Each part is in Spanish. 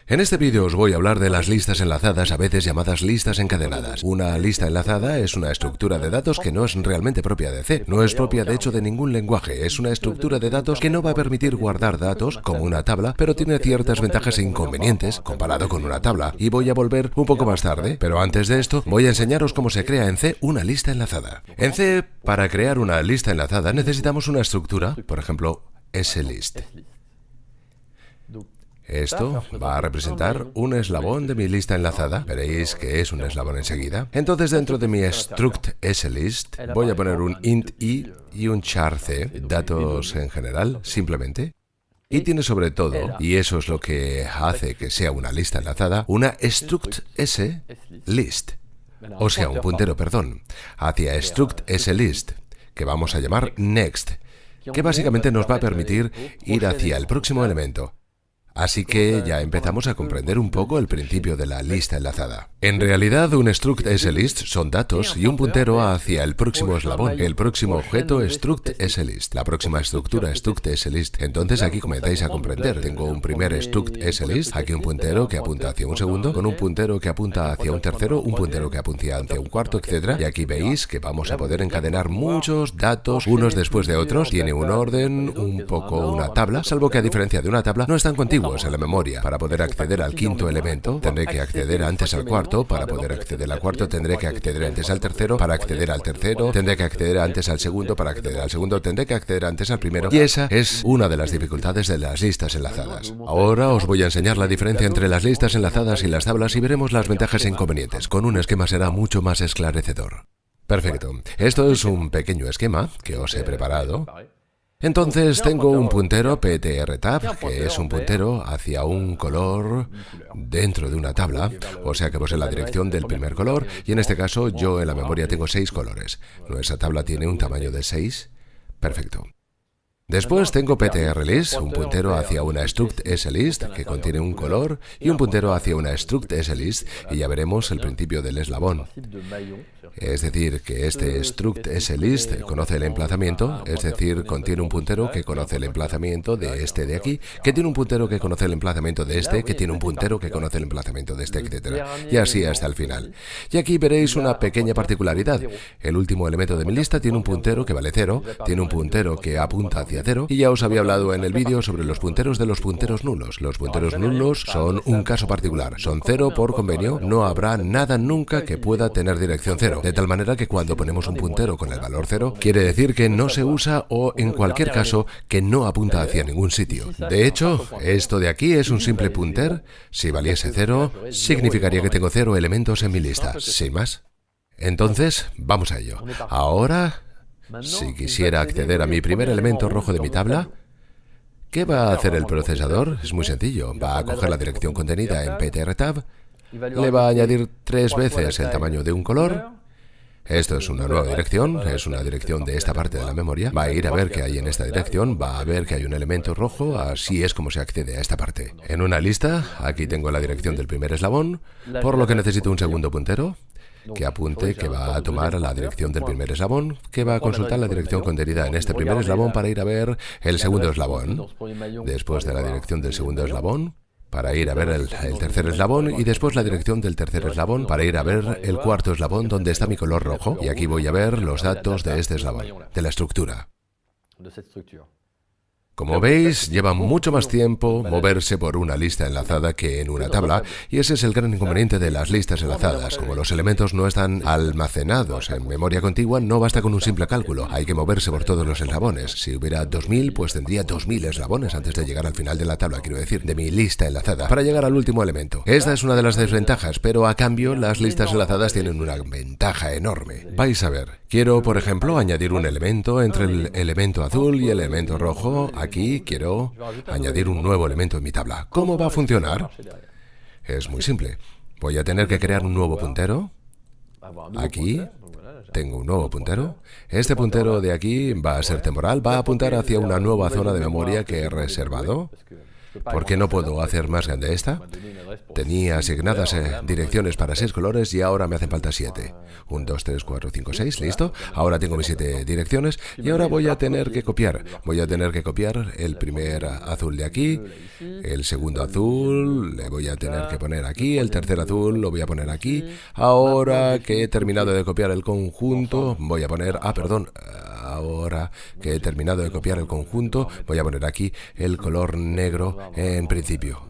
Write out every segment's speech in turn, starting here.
En este vídeo os voy a hablar de las listas enlazadas, a veces llamadas listas encadenadas. Una lista enlazada es una estructura de datos que no es realmente propia de C, no es propia de hecho de ningún lenguaje, es una estructura de datos que no va a permitir guardar datos como una tabla, pero tiene ciertas ventajas e inconvenientes comparado con una tabla, y voy a volver un poco más tarde, pero antes de esto voy a enseñaros cómo se crea en C una lista enlazada. En C, para crear una lista enlazada necesitamos una estructura, por ejemplo, slist. Esto va a representar un eslabón de mi lista enlazada. Veréis que es un eslabón enseguida. Entonces, dentro de mi struct slist, voy a poner un int i y un char c, datos en general, simplemente. Y tiene sobre todo, y eso es lo que hace que sea una lista enlazada, una struct s list. O sea, un puntero, perdón, hacia struct s list, que vamos a llamar next, que básicamente nos va a permitir ir hacia el próximo elemento. Así que ya empezamos a comprender un poco el principio de la lista enlazada. En realidad, un struct slist son datos y un puntero hacia el próximo eslabón, el próximo objeto struct slist, la próxima estructura struct slist. Entonces aquí comenzáis a comprender. Tengo un primer struct slist, aquí un puntero que apunta hacia un segundo, con un puntero que apunta hacia un tercero, un puntero que apunta hacia un cuarto, etc. Y aquí veis que vamos a poder encadenar muchos datos unos después de otros. Tiene un orden, un poco una tabla, salvo que a diferencia de una tabla no están contiguos en la memoria. Para poder acceder al quinto elemento, tendré que acceder antes al cuarto. Para poder acceder al cuarto, tendré que acceder antes al tercero. Para acceder al tercero, tendré que acceder antes al segundo. Para acceder al segundo, tendré que acceder antes al primero. Y esa es una de las dificultades de las listas enlazadas. Ahora os voy a enseñar la diferencia entre las listas enlazadas y las tablas y veremos las ventajas e inconvenientes. Con un esquema será mucho más esclarecedor. Perfecto. Esto es un pequeño esquema que os he preparado. Entonces tengo un puntero ptrtab, que es un puntero hacia un color dentro de una tabla, o sea que posee la dirección del primer color, y en este caso yo en la memoria tengo 6 colores. Nuestra tabla tiene un tamaño de 6. Perfecto. Después tengo ptrlist, un puntero hacia una struct slist que contiene un color y un puntero hacia una struct slist, y ya veremos el principio del eslabón. Es decir, que este struct slist conoce el emplazamiento, es decir, contiene un puntero que conoce el emplazamiento de este de aquí, que tiene un puntero que conoce el emplazamiento de este, que tiene un puntero que conoce el emplazamiento de este, etc. Y así hasta el final. Y aquí veréis una pequeña particularidad. El último elemento de mi lista tiene un puntero que vale 0, tiene un puntero que apunta hacia 0, y ya os había hablado en el vídeo sobre los punteros de los punteros nulos. Los punteros nulos son un caso particular, son 0 por convenio, no habrá nada nunca que pueda tener dirección 0, de tal manera que cuando ponemos un puntero con el valor 0, quiere decir que no se usa o, en cualquier caso, que no apunta hacia ningún sitio. De hecho, esto de aquí es un simple punter. Si valiese 0, significaría que tengo 0 elementos en mi lista, sin más. Entonces, vamos a ello. Ahora, si quisiera acceder a mi primer elemento rojo de mi tabla, ¿qué va a hacer el procesador? Es muy sencillo. Va a coger la dirección contenida en ptrtab, le va a añadir 3 veces el tamaño de un color. Esto es una nueva dirección, es una dirección de esta parte de la memoria. Va a ir a ver qué hay en esta dirección, va a ver que hay un elemento rojo, así es como se accede a esta parte. En una lista, aquí tengo la dirección del primer eslabón, por lo que necesito un segundo puntero que apunte, que va a tomar la dirección del primer eslabón, que va a consultar la dirección contenida en este primer eslabón para ir a ver el segundo eslabón. Después de la dirección del segundo eslabón, para ir a ver el tercer eslabón, y después la dirección del tercer eslabón para ir a ver el cuarto eslabón donde está mi color rojo, y aquí voy a ver los datos de este eslabón, de la estructura. Como veis, lleva mucho más tiempo moverse por una lista enlazada que en una tabla, y ese es el gran inconveniente de las listas enlazadas. Como los elementos no están almacenados en memoria contigua, no basta con un simple cálculo, hay que moverse por todos los eslabones. Si hubiera 2000, pues tendría 2000 eslabones antes de llegar al final de la tabla, quiero decir, de mi lista enlazada, para llegar al último elemento. Esta es una de las desventajas, pero a cambio las listas enlazadas tienen una ventaja enorme. Vais a ver, quiero, por ejemplo, añadir un elemento entre el elemento azul y el elemento rojo. Aquí quiero añadir un nuevo elemento en mi tabla. ¿Cómo va a funcionar? Es muy simple. Voy a tener que crear un nuevo puntero. Aquí tengo un nuevo puntero. Este puntero de aquí va a ser temporal, va a apuntar hacia una nueva zona de memoria que he reservado. ¿Por qué no puedo hacer más grande esta? Tenía asignadas direcciones para 6 colores y ahora me hacen falta 7. 1, 2, 3, 4, 5, 6, listo. Ahora tengo mis 7 direcciones y ahora voy a tener que copiar. Voy a tener que copiar el primer azul de aquí, el segundo azul, le voy a tener que poner aquí, el tercer azul lo voy a poner aquí. Ahora que he terminado de copiar el conjunto, voy a poner... Ahora que he terminado de copiar el conjunto, voy a poner aquí el color negro en principio.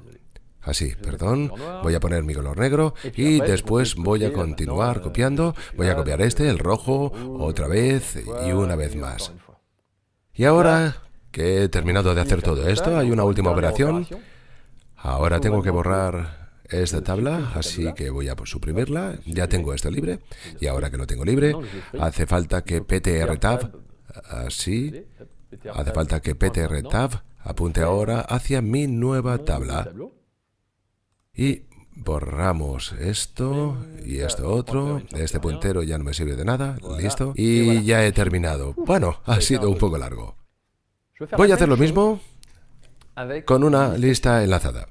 Así, perdón, voy a poner mi color negro y después voy a continuar copiando. Voy a copiar el rojo, otra vez y una vez más. Y ahora que he terminado de hacer todo esto, hay una última operación. Ahora tengo que borrar esta tabla, así que voy a suprimirla. Ya tengo esto libre. Y ahora que lo tengo libre, hace falta que ptrtab, así, hace falta que ptrtab apunte ahora hacia mi nueva tabla. Y borramos esto y esto otro. Este puntero ya no me sirve de nada. Listo. Y ya he terminado. Bueno, ha sido un poco largo. Voy a hacer lo mismo con una lista enlazada.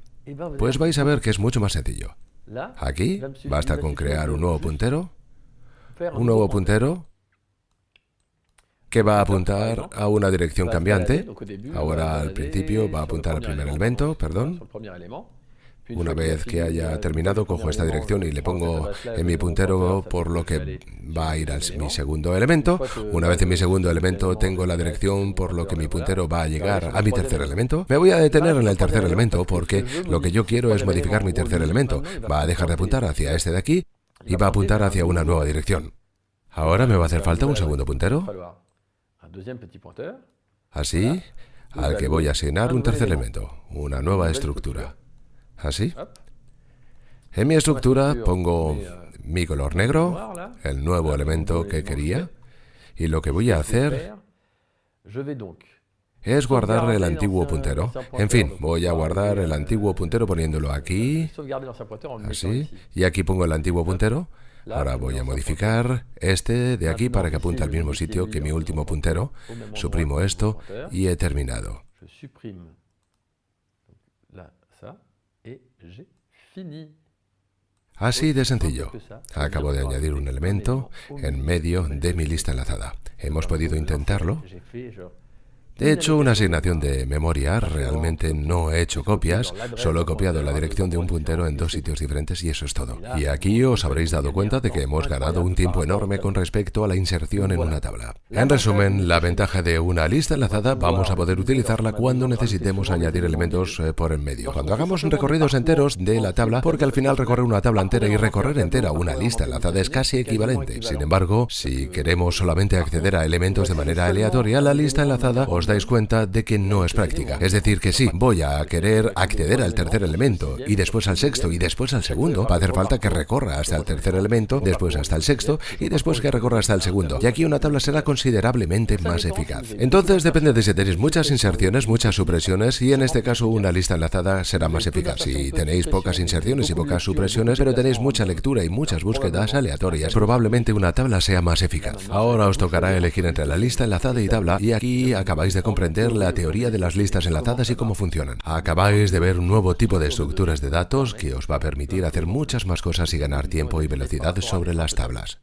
Pues vais a ver que es mucho más sencillo. Aquí basta con crear un nuevo puntero. Que va a apuntar a una dirección cambiante. Ahora al principio va a apuntar al primer elemento, perdón. Una vez que haya terminado, cojo esta dirección y le pongo en mi puntero por lo que va a ir a mi segundo elemento. Una vez en mi segundo elemento tengo la dirección por lo que mi puntero va a llegar a mi tercer elemento. Me voy a detener en el tercer elemento porque lo que yo quiero es modificar mi tercer elemento. Va a dejar de apuntar hacia este de aquí y va a apuntar hacia una nueva dirección. Ahora me va a hacer falta un segundo puntero. Así, al que voy a asignar un tercer elemento, una nueva estructura. Así. En mi estructura pongo mi color negro, el nuevo elemento que quería, y lo que voy a hacer es guardar el antiguo puntero. En fin, voy a guardar el antiguo puntero poniéndolo aquí, así, y aquí pongo el antiguo puntero. Ahora voy a modificar este de aquí para que apunte al mismo sitio que mi último puntero. Suprimo esto y he terminado. Así de sencillo. Acabo de añadir un elemento en medio de mi lista enlazada. Hemos podido intentarlo. He hecho una asignación de memoria, realmente no he hecho copias, solo he copiado la dirección de un puntero en 2 sitios diferentes y eso es todo. Y aquí os habréis dado cuenta de que hemos ganado un tiempo enorme con respecto a la inserción en una tabla. En resumen, la ventaja de una lista enlazada, vamos a poder utilizarla cuando necesitemos añadir elementos por en medio. Cuando hagamos recorridos enteros de la tabla, porque al final recorrer una tabla entera y recorrer entera una lista enlazada es casi equivalente. Sin embargo, si queremos solamente acceder a elementos de manera aleatoria, la lista enlazada os dais cuenta de que no es práctica. Es decir, que sí, voy a querer acceder al tercer elemento y después al sexto y después al segundo. Va a hacer falta que recorra hasta el tercer elemento, después hasta el sexto y después que recorra hasta el segundo. Y aquí una tabla será considerablemente más eficaz. Entonces depende de si tenéis muchas inserciones, muchas supresiones y en este caso una lista enlazada será más eficaz. Si tenéis pocas inserciones y pocas supresiones, pero tenéis mucha lectura y muchas búsquedas aleatorias, probablemente una tabla sea más eficaz. Ahora os tocará elegir entre la lista enlazada y tabla y aquí acabáis de comprender la teoría de las listas enlazadas y cómo funcionan. Acabáis de ver un nuevo tipo de estructuras de datos que os va a permitir hacer muchas más cosas y ganar tiempo y velocidad sobre las tablas.